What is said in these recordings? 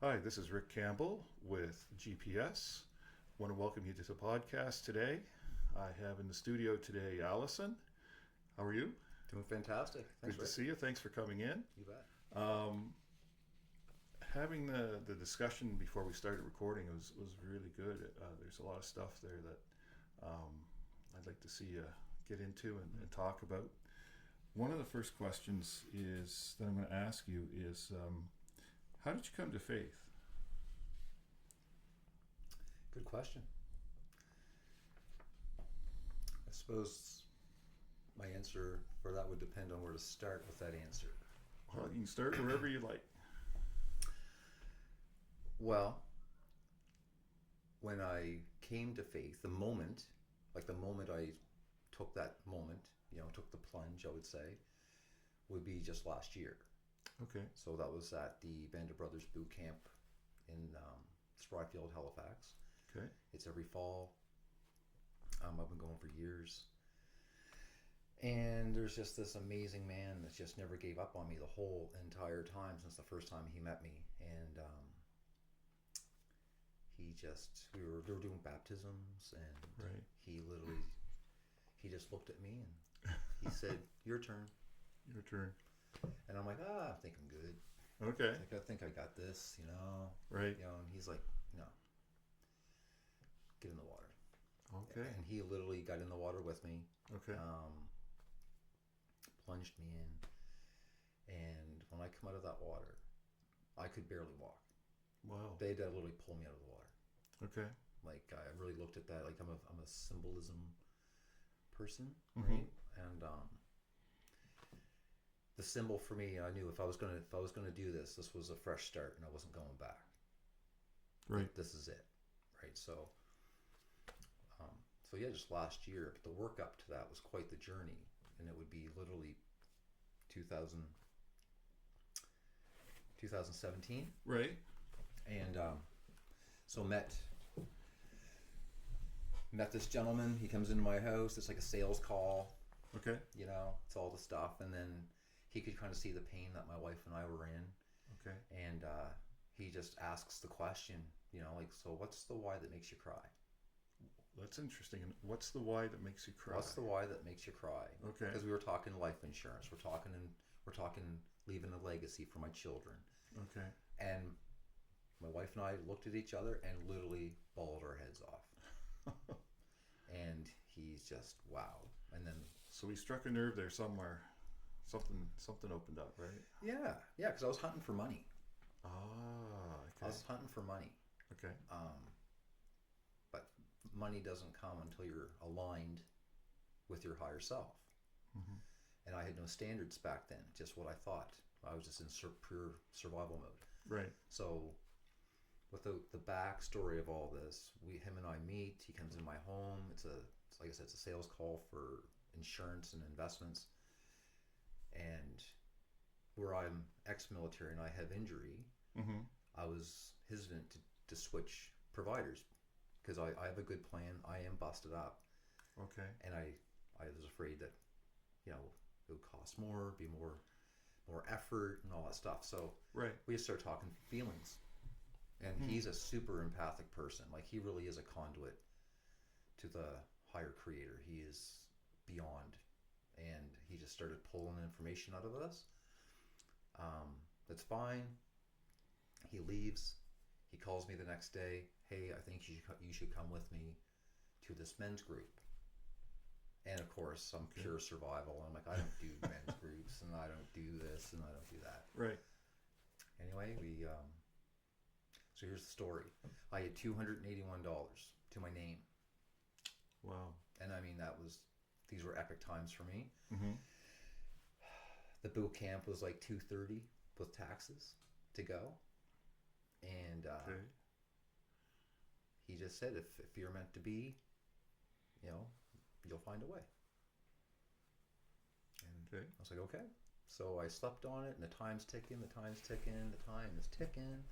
Hi, this is Rick Campbell with GPS. Want to welcome you to the podcast today. I have in the studio today Allison. How are you? Doing fantastic. Thanks, Good to Rick. see you. Thanks for coming in. You bet. Having the discussion before we started recording was really good. There's a lot of stuff there that I'd like to see you get into and talk about. One of the first questions is that I'm going to ask you is how did you come to faith? Good question. I suppose my answer for that would depend on where to start with that answer. Well, you can start wherever you like. Well, when I came to faith, the moment I took that moment, took the plunge, I would say, would be just last year. Okay. So that was at the Band of Brothers boot camp in Spryfield, Halifax. Okay. It's every fall. I've been going for years. And there's just this amazing man that just never gave up on me the whole entire time since the first time he met me. And we were doing baptisms, and Right. he just looked at me and he said, "Your turn." Your turn. And I'm like, I think I'm good. Okay. I think I got this, Right. And he's like, get in the water. Okay. And he literally got in the water with me, Okay. plunged me in, and when I come out of that water, I could barely walk. Wow. They had to literally pull me out of the water. Okay. Like, I really looked at that. Like, I'm a symbolism person, Mm-hmm. right? And the symbol for me, I knew if I was gonna do this, this was a fresh start, and I wasn't going back. Right. This is it, right? So yeah, just last year, but the work up to that was quite the journey, and it would be literally 2017, Right. and so met this gentleman. He comes into my house. It's like a sales call, Okay. it's all the stuff, and then he could kind of see the pain that my wife and I were in, Okay. and he just asks the question, like, so what's the why that makes you cry? That's interesting. And what's the why that makes you cry? What's the why that makes you cry? Okay. Because we were talking life insurance. We're talking leaving a legacy for my children. Okay. And my wife and I looked at each other and literally bawled our heads off. And he's just wow. And then So we struck a nerve there somewhere. Something opened up, right? yeah, because I was hunting for money. Ah. Okay. I was hunting for money. Okay. But money doesn't come until you're aligned with your higher self. Mm-hmm. And I had no standards back then, just what I thought. I was just in pure survival mode. Right. So with the backstory of all this, him and I meet. He comes in my home. It's like I said, it's a sales call for insurance and investments. And where I'm ex-military and I have injury, Mm-hmm. I was hesitant to switch providers because I have a good plan. I am busted up, Okay. and I was afraid that it would cost more, be more effort and all that stuff. So Right. we just started talking feelings, and he's a super empathic person. Like, he really is a conduit to the higher creator. He is beyond, and he just started pulling information out of us. That's fine. He leaves. He calls me the next day. Hey, I think you should come with me to this men's group. And of course, I'm pure survival. I'm like, I don't do men's groups, and I don't do this, and I don't do that. Right. Anyway, so here's the story. I had $281 to my name. Wow. And I mean, these were epic times for me. Mm-hmm. The boot camp was like $230 with taxes to go. And Okay. he just said, if you're meant to be, you'll find a way. And Okay. I was like, okay. So I slept on it, and the time's ticking, the time is ticking.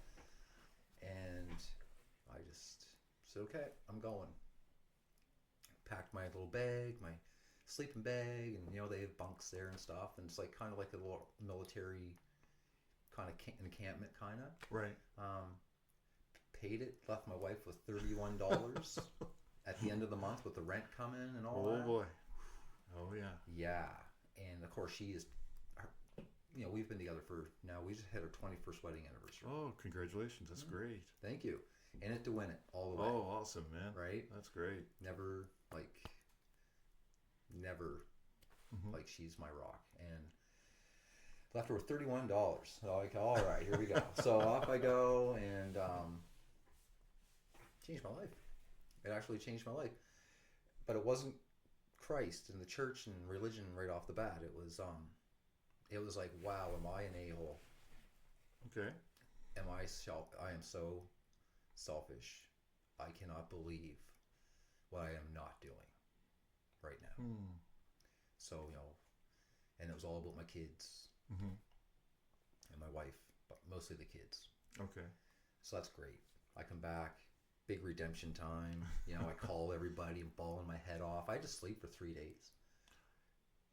And I just said, okay, I'm going. Packed my little bag, my sleeping bag, and they have bunks there and stuff, and it's like kind of like a little military kind of encampment kind of. Right. Paid it, left my wife with $31 at the end of the month with the rent coming and all that. Oh boy. Oh yeah. Yeah, and of course she is. We've been together for now. We just hit our 21st wedding anniversary. Oh, congratulations! That's great. Thank you. In it to win it all the way. Oh, awesome, man. Right? That's great. Never like she's my rock, and left her with $31. So like, all right, here we go. So off I go, and changed my life. It actually changed my life, but it wasn't Christ and the church and religion right off the bat. It was like, wow, am I an a-hole? Okay. I am so selfish. I cannot believe what I am not doing right now. So, and it was all about my kids and my wife, but mostly the kids. Okay. So that's great. I come back, big redemption time. I call everybody and bawling my head off. I had to sleep for 3 days.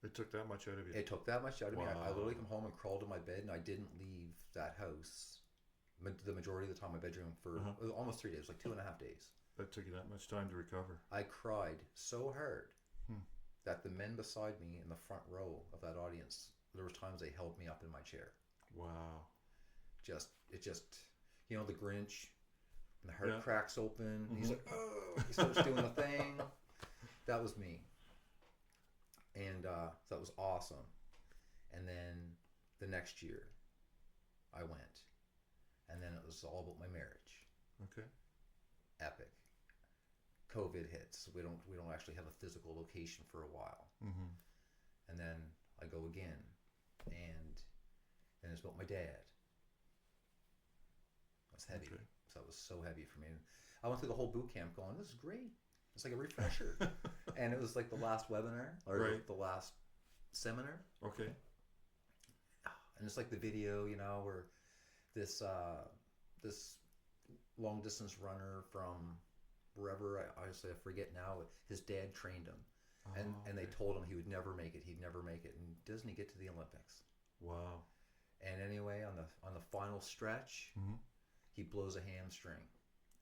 It took that much out of you? It took that much out of me. I Wow. literally come home and crawled in my bed, and I didn't leave that house the majority of the time, my bedroom, for it was almost 3 days, like 2.5 days. That took you that much time to recover? I cried so hard that the men beside me in the front row of that audience, there was times they held me up in my chair. Wow. The Grinch, and the heart cracks open, and he's like, oh, he starts doing the thing. That was me. And that was awesome. And then the next year, I went. And then it was all about my marriage. Okay. Epic. COVID hits. We don't actually have a physical location for a while. And then I go again, and it's about my dad. That's heavy. Okay. So it was so heavy for me. I went through the whole boot camp going, this is great. It's like a refresher. And it was like the last webinar, or Right. the last seminar. Okay. And it's like the video, where this long distance runner from wherever, I forget now, his dad trained him. And they told him he would never make it. He'd never make it. And doesn't he get to the Olympics? Wow. And anyway, on the final stretch, he blows a hamstring,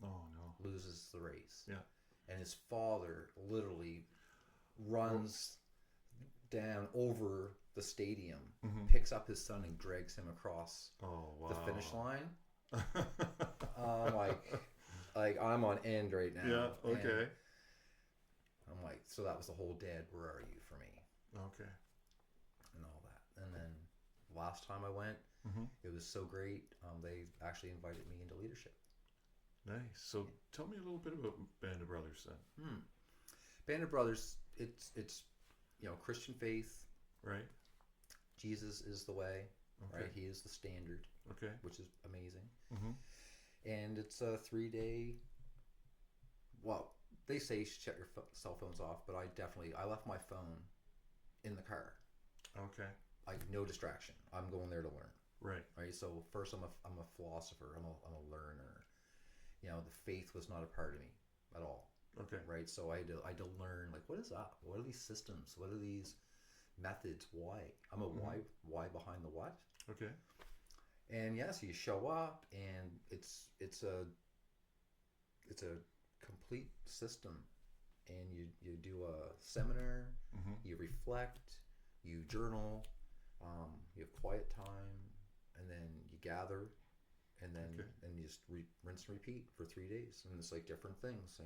Oh no. loses the race. Yeah. And his father literally runs down over the stadium, picks up his son and drags him across Oh wow. the finish line. Like I'm on end right now. Yeah. Okay. And I'm like, so that was the whole Dad, where are you for me? Okay. And all that. And then last time I went, it was so great. They actually invited me into leadership. Nice. So tell me a little bit about Band of Brothers then. Band of Brothers, it's Christian faith. Right. Jesus is the way. Okay. Right? He is the standard, Okay. which is amazing. Mm-hmm. And it's a 3-day. Well, they say shut your cell phones off, but I left my phone in the car. Okay. Like no distraction. I'm going there to learn. Right. Right. So first, I'm a philosopher. I'm a learner. The faith was not a part of me at all. Okay. Right. So I had to learn, like, what is that? What are these systems? What are these methods? Why? I'm a why behind the what. Okay. And so you show up, and it's a complete system, and you do a seminar, you reflect, you journal, you have quiet time, and then you gather, and then and you just rinse and repeat for 3 days, and it's like different things,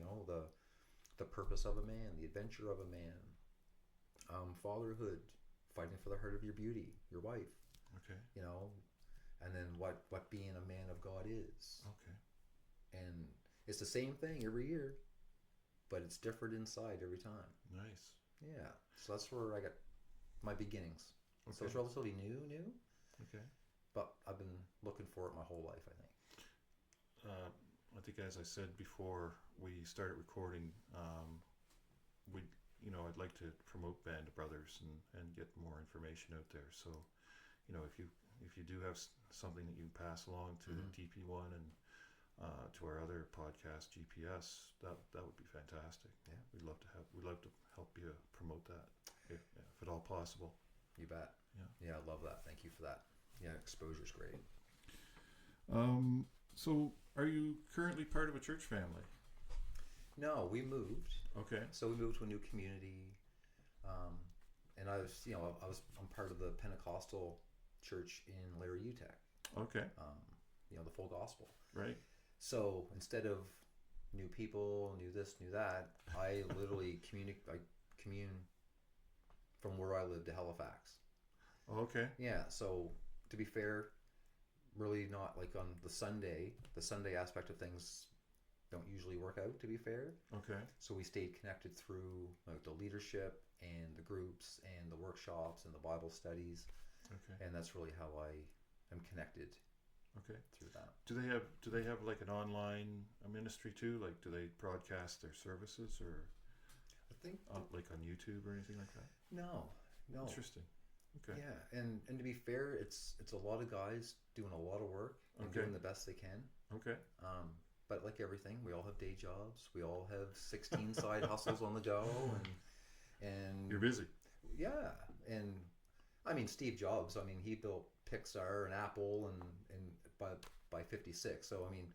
the purpose of a man, the adventure of a man, fatherhood, fighting for the heart of your beauty, your wife. Okay. And then what being a man of God is. Okay. And it's the same thing every year, but it's different inside every time. Nice. Yeah. So that's where I got my beginnings. Okay. So it's relatively new, Okay. but I've been looking for it my whole life, I think. I think, as I said before we started recording, I'd like to promote Band of Brothers and get more information out there. So, if you do have something that you pass along to DP1 and to our other podcast GPS, that would be fantastic. Yeah, we'd love to help you promote that if at all possible. You bet. Yeah. I love that. Thank you for that. Yeah, exposure's great. So are you currently part of a church family? No, we moved. Okay. So we moved to a new community, and I'm part of the Pentecostal church in Larry, Utah. Okay. The full gospel. Right. So instead of new people, new this, new that, I literally commune from where I live to Halifax. Okay. Yeah. So to be fair, really not like on the Sunday aspect of things don't usually work out, to be fair. Okay. So we stayed connected through like the leadership and the groups and the workshops and the Bible studies, Okay. and that's really how I am connected Okay. through that. Do they have like an online ministry too? Like, do they broadcast their services or I think like on YouTube or anything like that? no. Interesting. Okay. Yeah, and to be fair, it's a lot of guys doing a lot of work and Okay. doing the best they can. Okay. But like everything, we all have day jobs. We all have 16 side hustles on the go, and You're busy. yeah, and I mean Steve Jobs. I mean he built Pixar and Apple, and by 56. So I mean,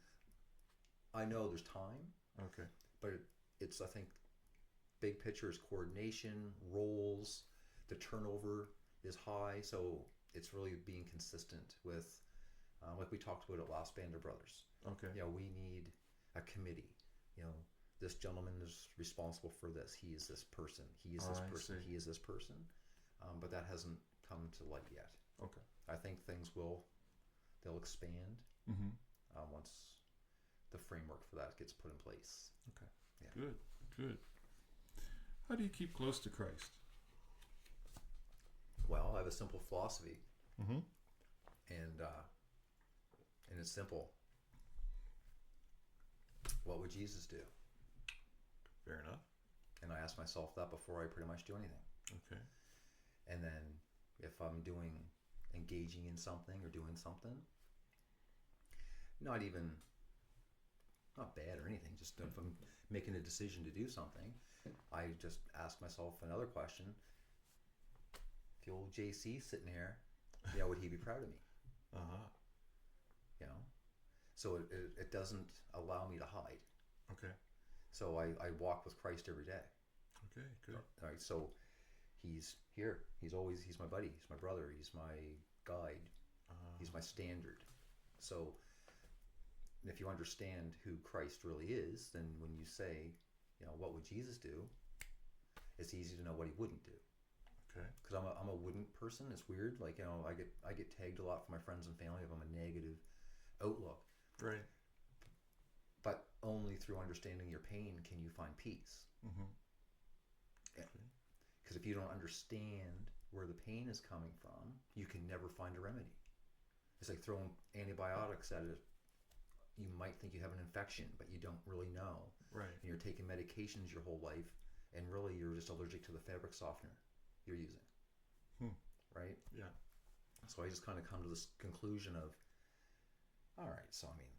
I know there's time, Okay. but it's I think big picture is coordination, roles, the turnover is high, so it's really being consistent with, like we talked about at last Band of Brothers. Okay. We need a committee. This gentleman is responsible for this. He is this person. He is this I person. see. He is this person. But that hasn't come to light yet. Okay. I think they'll expand Mm-hmm. once the framework for that gets put in place. Okay. Yeah. Good. Good. How do you keep close to Christ? Well, I have a simple philosophy, Mm-hmm. and it's simple. What would Jesus do? Fair enough. And I ask myself that before I pretty much do anything. Okay. And then if I'm engaging in something or doing something, not bad or anything, just if I'm making a decision to do something, I just ask myself another question. If the old JC sitting here, would he be proud of me? Uh-huh. So it doesn't allow me to hide. Okay. So I walk with Christ every day. Okay. Good. All right, so he's here. He's my buddy. He's my brother. He's my guide. He's my standard. So if you understand who Christ really is, then when you say, what would Jesus do? It's easy to know what he wouldn't do. Okay. Because I'm a wouldn't person. It's weird. Like I get tagged a lot from my friends and family if I'm a negative outlook. Right. But only through understanding your pain can you find peace. Mm-hmm. Because if you don't understand where the pain is coming from, you can never find a remedy. It's like throwing antibiotics at it. You might think you have an infection, but you don't really know. Right. And you're taking medications your whole life, and really you're just allergic to the fabric softener you're using. Right? Yeah. So I just kind of come to this conclusion of, all right, so I mean,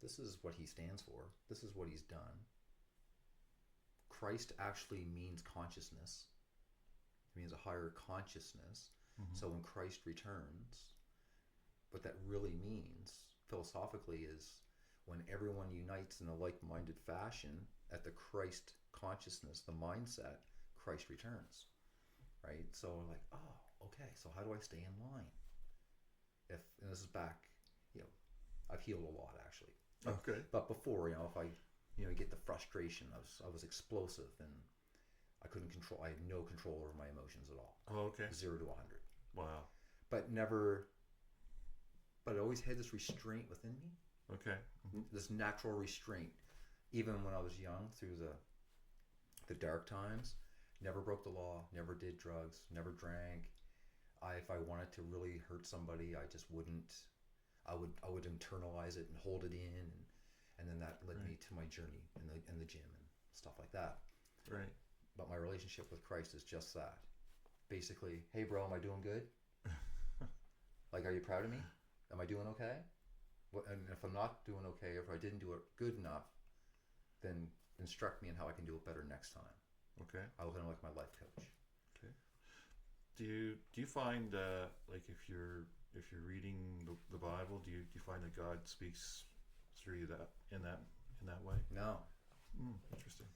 this is what he stands for. This is what he's done. Christ actually means consciousness. It means a higher consciousness. Mm-hmm. So when Christ returns, what that really means philosophically is when everyone unites in a like-minded fashion at the Christ consciousness, the mindset, Christ returns. Right? So we're like, oh, okay, so how do I stay in line? And this is back, I've healed a lot actually. Okay. But before, if I, get the frustration, I was explosive and I couldn't control. I had no control over my emotions at all. Oh, okay. 0 to 100. Wow. But I always had this restraint within me. Okay. Mm-hmm. This natural restraint, even when I was young, through the dark times. Never broke the law. Never did drugs. Never drank. If I wanted to really hurt somebody, I just wouldn't. I would internalize it and hold it in, and then that led me to my journey in the gym and stuff like that. Right. But my relationship with Christ is just that. Basically, hey bro, am I doing good? Like, are you proud of me? Am I doing okay? And if I'm not doing okay, if I didn't do it good enough, then instruct me on how I can do it better next time. Okay. I look at him like my life coach. Okay. Do you find like if you're reading the Bible, do you find that God speaks through you that in that way? No, Interesting.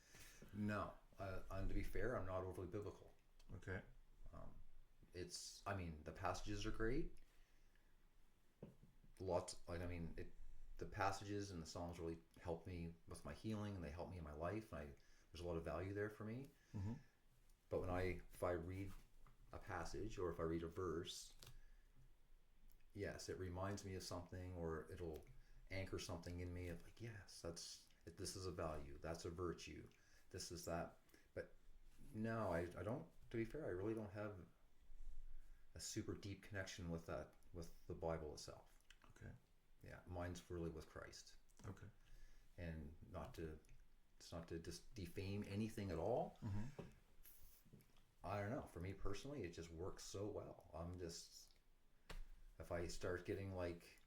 no. And to be fair, I'm not overly biblical. Okay. Um, I mean, the passages are great. The passages and the Psalms really help me with my healing, and they help me in my life. And there's a lot of value there for me. Mm-hmm. But if I read a passage or if I read a verse, yes, it reminds me of something, or it'll anchor something in me of like, yes, this is a value, that's a virtue, this is that. But no, I don't. To be fair, I really don't have a super deep connection with the Bible itself. Okay. Yeah, mine's really with Christ. Okay. And it's not to just defame anything at all. Mm-hmm. I don't know. For me personally, it just works so well. If I start getting like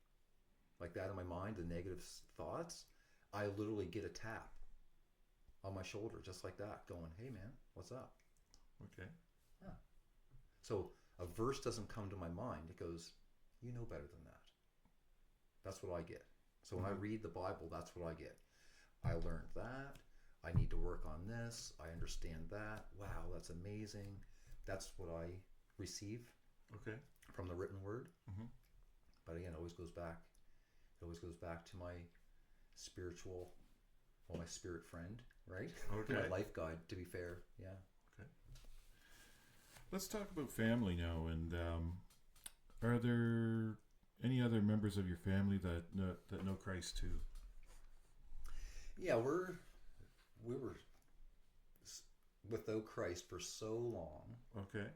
that in my mind, the negative thoughts, I literally get a tap on my shoulder just like that, going, "Hey man, what's up?" Okay. Yeah. So a verse doesn't come to my mind. It goes, "You know better than that." That's what I get. So when I read the Bible, that's what I get. I learned that. I need to work on this. I understand that. Wow, that's amazing. That's what I receive Okay. from the written word. Mm-hmm. But again, it always goes back. It always goes back to my my spirit friend, right? Okay. My life guide. To be fair, yeah. Okay. Let's talk about family now. And are there any other members of your family that know Christ too? Yeah, we were without Christ for so long. Okay.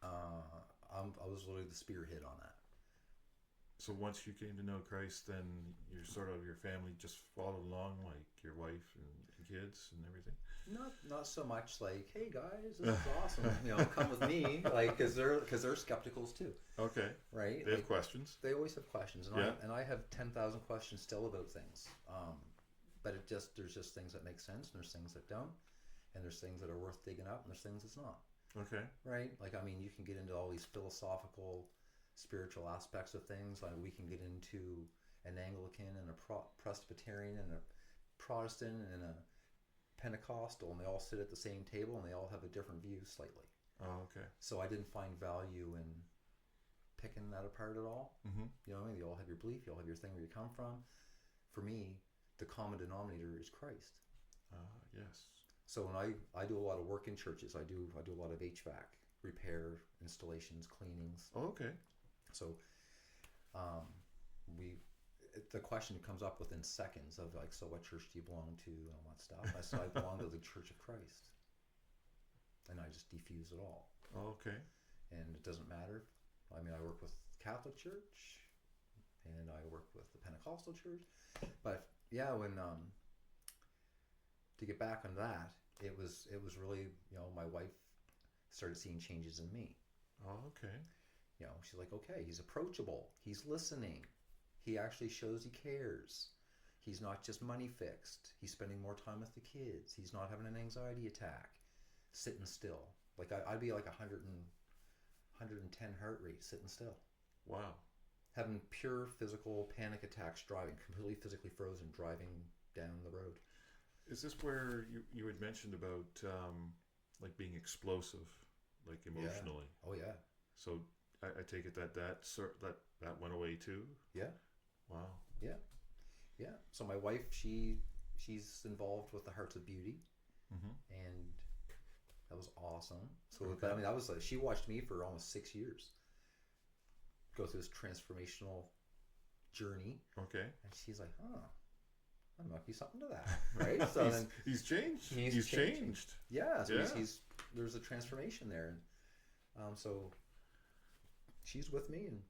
I was literally the spearhead on that. So once you came to know Christ, then your family just followed along, like your wife and kids and everything? Not so much like, "Hey guys, this is awesome. Come with me," like because they're skepticals too. Okay. Right. They have questions. They always have questions, and Yeah. I have 10,000 questions still about things. But there's just things that make sense, and there's things that don't, and there's things that are worth digging up, and there's things that's not. Okay. Right. Like, I mean, you can get into all these philosophical, spiritual aspects of things. Like, we can get into an Anglican and a Presbyterian and a Protestant and a Pentecostal, and they all sit at the same table, and they all have a different view slightly. Oh, okay. So I didn't find value in picking that apart at all. Mm-hmm. You know what I mean? You all have your belief, you all have your thing where you come from. For me, the common denominator is Christ. Yes. So when I do a lot of work in churches, I do a lot of HVAC, repair, installations, cleanings. Oh, okay. So the question comes up within seconds of like, so what church do you belong to and all that stuff. I said, I belong to the Church of Christ. And I just defuse it all. Oh, okay. And it doesn't matter. I mean, I work with Catholic Church and I work with the Pentecostal Church. But yeah, when to get back on that, it was really, my wife started seeing changes in me. Oh, okay. She's like, okay, he's approachable. He's listening. He actually shows he cares. He's not just money fixed. He's spending more time with the kids. He's not having an anxiety attack. Sitting still. Like I'd be like 110 heart rate sitting still. Wow. Having pure physical panic attacks driving, completely physically frozen driving down the road. Is this where you had mentioned about like being explosive, like emotionally? Yeah. Oh yeah. So I take it that went away too? Yeah. Wow. Yeah. Yeah. So my wife, she's involved with the Hearts of Beauty. Mm-hmm. And that was awesome. So Okay. but, I mean, that was like, she watched me for almost 6 years go through this transformational journey. Okay. And she's like, there might be something to that, right? So he's changed. He's changed. Yeah, so Yeah. There's a transformation there, and so she's with me, and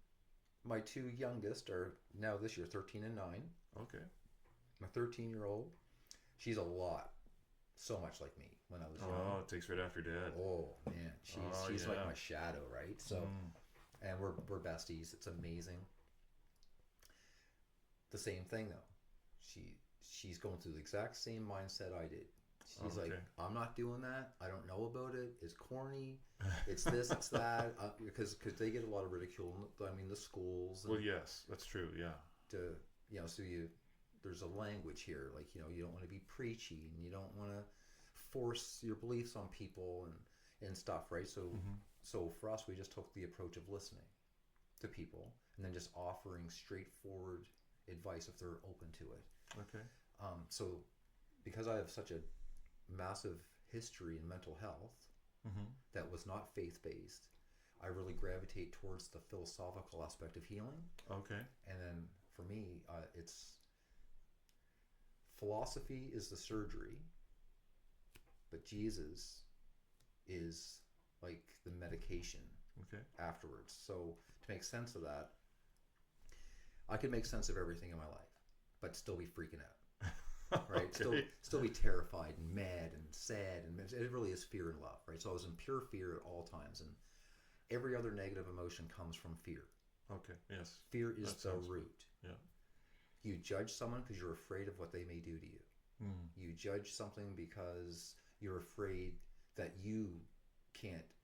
my two youngest are now this year 13 and 9. Okay. My 13-year-old, she's so much like me when I was young. Oh, it takes right after Dad. Oh man, she's like yeah. my shadow, right? So, and we're besties. It's amazing. The same thing though. She's going through the exact same mindset I did. She's like, I'm not doing that. I don't know about it. It's corny. It's this, it's that. Because they get a lot of ridicule. I mean, the schools. Well, yes, that's true. Yeah. So there's a language here. Like, you don't want to be preachy, and you don't want to force your beliefs on people and stuff, right? So, so for us, we just took the approach of listening to people and then just offering straightforward advice if they're open to it. Okay. So because I have such a massive history in mental health that was not faith-based, I really gravitate towards the philosophical aspect of healing. Okay. And then for me, it's philosophy is the surgery, but Jesus is like the medication afterwards. So to make sense of that, I could make sense of everything in my life, but still be freaking out, right? Still be terrified and mad and sad, and it really is fear and love, right? So I was in pure fear at all times, and every other negative emotion comes from fear. Okay. Yes. Fear is the root. Yeah. You judge someone because you're afraid of what they may do to you. You judge something because you're afraid that you can't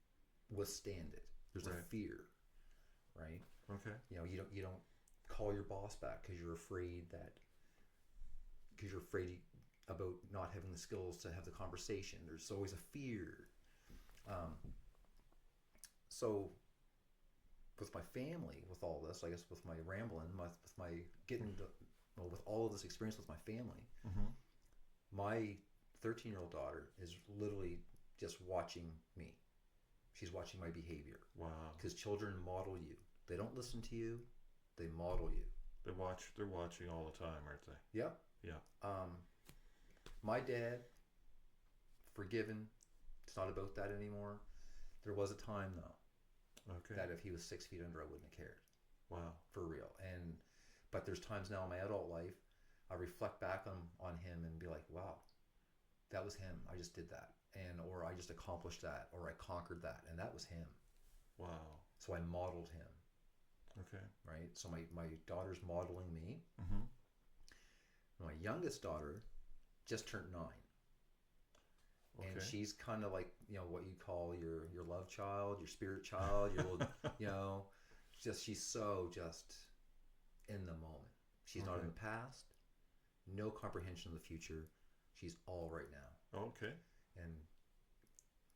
withstand it. There's a fear, right? Okay. You don't call your boss back because you're afraid about not having the skills to have the conversation. There's always a fear. So with my family, with all this, I guess with my rambling, with my getting to, with all of this experience with my family, my 13-year-old daughter is literally just watching me. She's watching my behavior. Wow. Because children model you. They don't listen to you. They model you. They're watching all the time, aren't they? Yep. Yeah. My dad, forgiven. It's not about that anymore. There was a time though. Okay. That if he was 6 feet under, I wouldn't have cared. Wow. For real. But there's times now in my adult life, I reflect back on him and be like, wow, that was him. I just did that. Or I just accomplished that, or I conquered that, and that was him. Wow. So I modeled him. Okay. Right? So my daughter's modeling me. My youngest daughter just turned 9. Okay. And she's kind of like, what you call your love child, your spirit child, your little, she's so just in the moment. She's not in the past, no comprehension of the future. She's all right now. Okay. And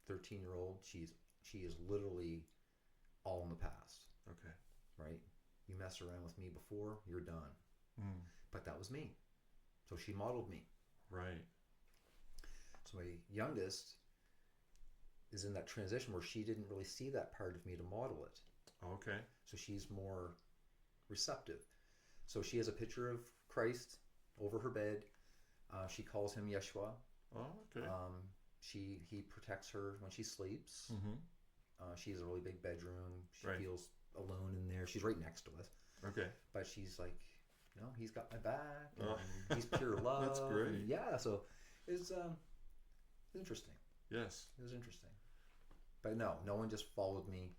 13-year-old, she is literally all in the past. Okay. Right? You mess around with me before, you're done. But that was me. So she modeled me. Right. So my youngest is in that transition where she didn't really see that part of me to model it. Okay. So she's more receptive. So she has a picture of Christ over her bed. She calls him Yeshua. Oh, okay. He protects her when she sleeps. She has a really big bedroom. She feels alone in there. She's right next to us. Okay. But she's like, he's got my back. And he's pure love. That's great. And yeah, so it's interesting. Yes. It was interesting. But no one just followed me.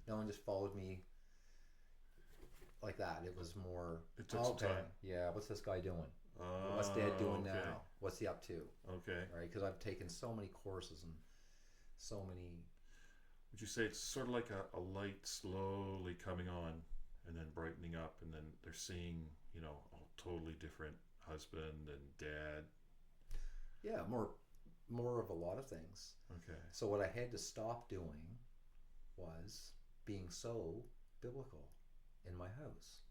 No one just followed me like that. It was more, it took some time. Yeah, what's this guy doing? What's Dad doing now? What's he up to? Okay. Right, because I've taken so many courses and so many... Would you say it's sort of like a light slowly coming on and then brightening up, and then they're seeing, a totally different husband and dad? Yeah, more of a lot of things. Okay. So what I had to stop doing was being so biblical in my house.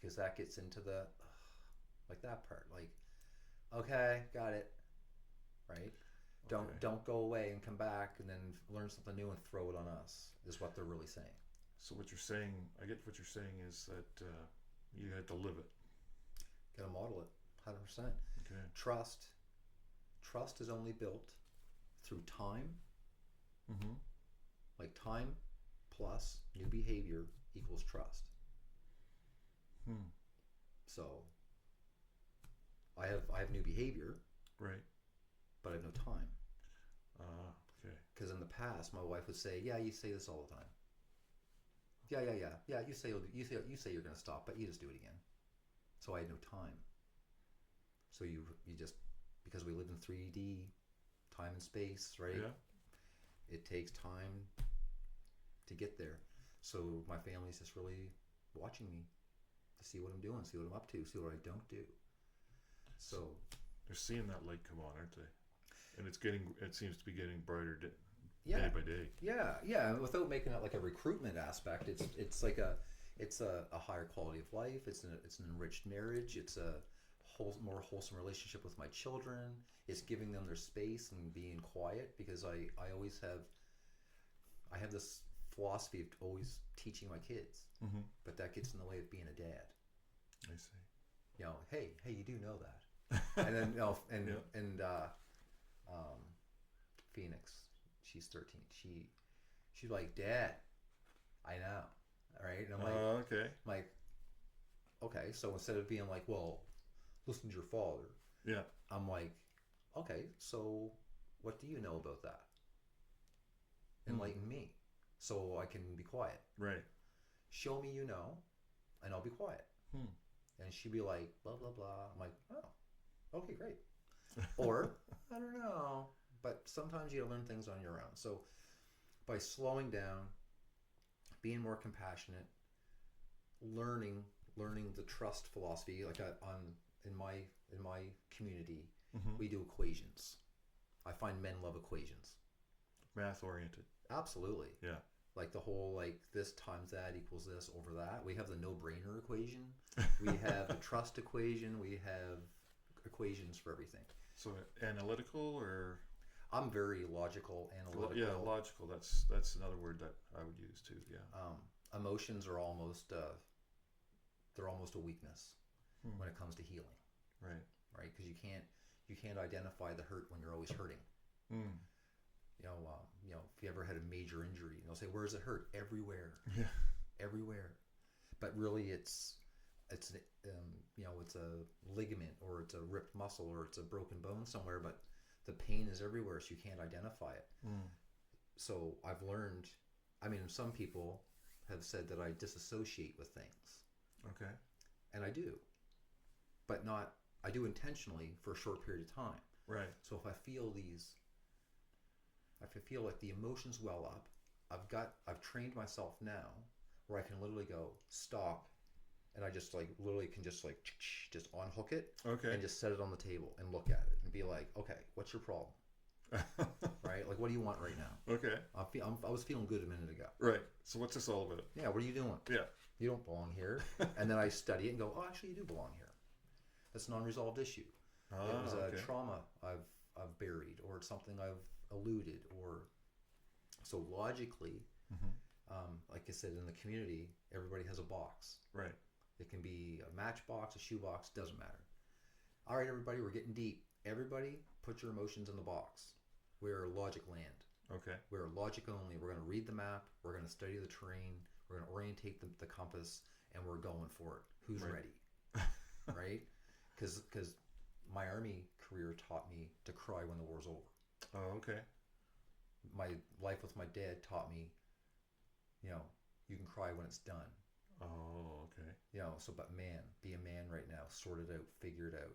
Because that gets into the, like that part. Like, okay, got it. Right? Don't go away and come back and then learn something new and throw it on us, is what they're really saying. So what you're saying, I get what you're saying is that you had to live it. Gotta model it, 100%. Okay. Trust is only built through time. Like time plus new behavior equals trust. So I have new behavior. Right. But I have no time. Okay. Because in the past, my wife would say, "Yeah, you say this all the time. Yeah. You say you're going to stop, but you just do it again." So I had no time. So you just, because we live in 3D time and space, right? Yeah. It takes time to get there. So my family's just really watching me to see what I'm doing, see what I'm up to, see what I don't do. So they're seeing that light come on, aren't they? And it seems to be getting brighter day yeah, by day. yeah. Without making it like a recruitment aspect, it's like a higher quality of life. It's an enriched marriage. It's a more wholesome relationship with my children. It's giving them their space and being quiet, because I have this philosophy of always teaching my kids, Mm-hmm. but that gets in the way of being a dad. I see. You know, hey, you do know that. And then Phoenix, she's 13. She's like, Dad, I know, all right. And I'm like, okay. Okay. So instead of being like, well, listen to your father, Yeah. I'm like, okay, so what do you know about that? Enlighten me, so I can be quiet. Right. Show me you know, and I'll be quiet. Hmm. And she'd be like, blah blah blah. I'm like, oh, okay, great. Or I don't know, but sometimes you learn things on your own. So by slowing down, being more compassionate, learning the trust philosophy, like in my community, Mm-hmm. we do equations. I find men love equations. Math oriented. Absolutely. Yeah. Like the whole, like, this times that equals this over that. We have the no-brainer equation. We have a trust equation. We have equations for everything. So analytical, or I'm very logical, analytical. yeah, logical. That's another word that I would use too. Yeah. Emotions are almost they're almost a weakness Hmm. when it comes to healing, Right. right? Because you can't identify the hurt when you're always hurting. Mm. If you ever had a major injury, they'll say, "Where does it hurt?" Everywhere. Yeah. Everywhere. But really, it's it's a ligament, or it's a ripped muscle, or it's a broken bone somewhere. But the pain is everywhere, so you can't identify it. Mm. So I've learned. I mean, some people have said that I disassociate with things, Okay. and I do, but not. I do intentionally for a short period of time. Right. So if I feel like the emotions well up, I've trained myself now where I can literally go stop, and I just like literally can just like just unhook it, Okay. and just set it on the table and look at it and be like, okay, what's your problem? Right? Like, what do you want right now? Okay. I was feeling good a minute ago. Right. So what's this all about? Yeah, what are you doing? Yeah. You don't belong here. And then I study it and go, oh, actually, you do belong here. That's an unresolved issue. It was a Okay. trauma I've buried, or it's something I've eluded, or so logically, Mm-hmm. like I said, in the community, everybody has a box. Right. It can be a matchbox, a shoebox, doesn't matter. All right, everybody, we're getting deep. Everybody, put your emotions in the box. We're logic land. Okay. We're logic only. We're going to read the map. We're going to study the terrain. We're going to orientate the compass, and we're going for it. Who's Right. ready? Right? Because my army career taught me to cry when the war's over. Oh, okay. My life with my dad taught me, you can cry when it's done. Oh, okay. But man, be a man right now. Sort it out. Figure it out.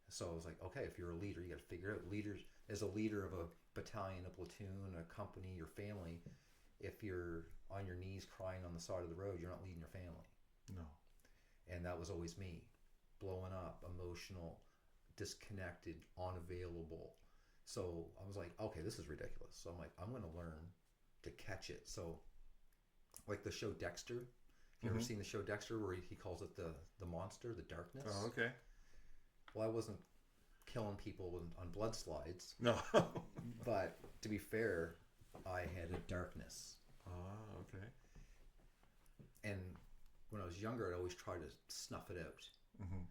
So I was like, okay, if you're a leader, you got to figure it out. Leaders, as a leader of a battalion, a platoon, a company, your family, if you're on your knees crying on the side of the road, you're not leading your family. No. And that was always me. Blowing up, emotional, disconnected, unavailable. So I was like, okay, this is ridiculous. So I'm like, I'm going to learn to catch it. So like the show Dexter. Have you ever Mhm. seen the show Dexter, where he calls it the monster, the darkness? Oh, okay. Well, I wasn't killing people on blood slides, No. but to be fair, I had a darkness. Ah, okay. And when I was younger, I'd always try to snuff it out. Mm-hmm.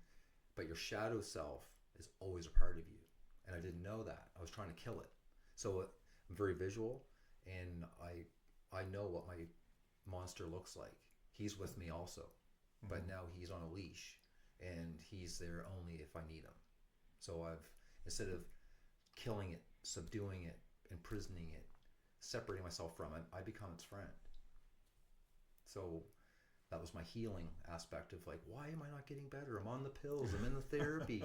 But your shadow self is always a part of you. And I didn't know that. I was trying to kill it. So I'm very visual, and I know what my monster looks like. He's with me also. But now he's on a leash, and he's there only if I need him. So instead of killing it, subduing it, imprisoning it, separating myself from it, I become its friend. So that was my healing aspect of like, why am I not getting better? I'm on the pills. I'm in the therapy.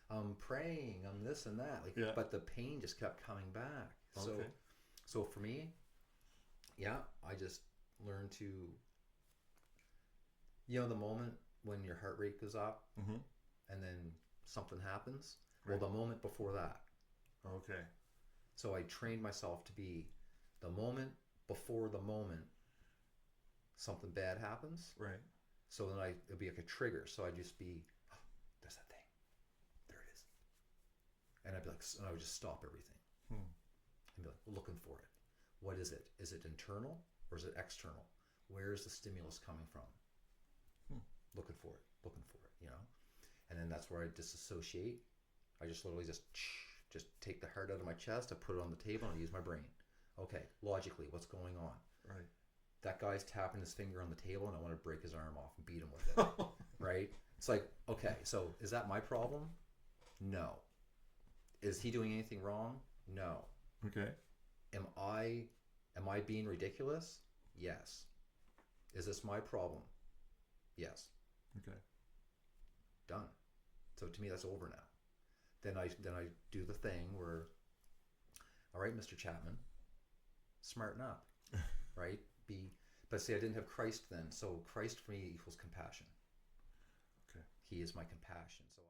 I'm praying, I'm this and that. Like, Yeah. but the pain just kept coming back. Okay. So for me, yeah, I just learned to, the moment when your heart rate goes up Mm-hmm. and then something happens. Right. Well, the moment before that. Okay. So I trained myself to be the moment before the moment something bad happens. Right. So then it'd be like a trigger. So I'd just be, oh, there's that thing. There it is. And I'd be like, and I would just stop everything and be like, looking for it. What is it? Is it internal or is it external? Where is the stimulus coming from? Looking for it, And then that's where I disassociate. I just literally just take the heart out of my chest. I put it on the table and I use my brain. Okay, logically, what's going on? Right. That guy's tapping his finger on the table and I want to break his arm off and beat him with it. Right? It's like, okay, so is that my problem? No. Is he doing anything wrong? No. Okay. Am I being ridiculous? Yes. Is this my problem? Yes. Okay. Done. So to me, that's over now. Then I do the thing where, all right, Mr. Chapman, smarten up, right? But see, I didn't have Christ then. So Christ for me equals compassion. Okay. He is my compassion. So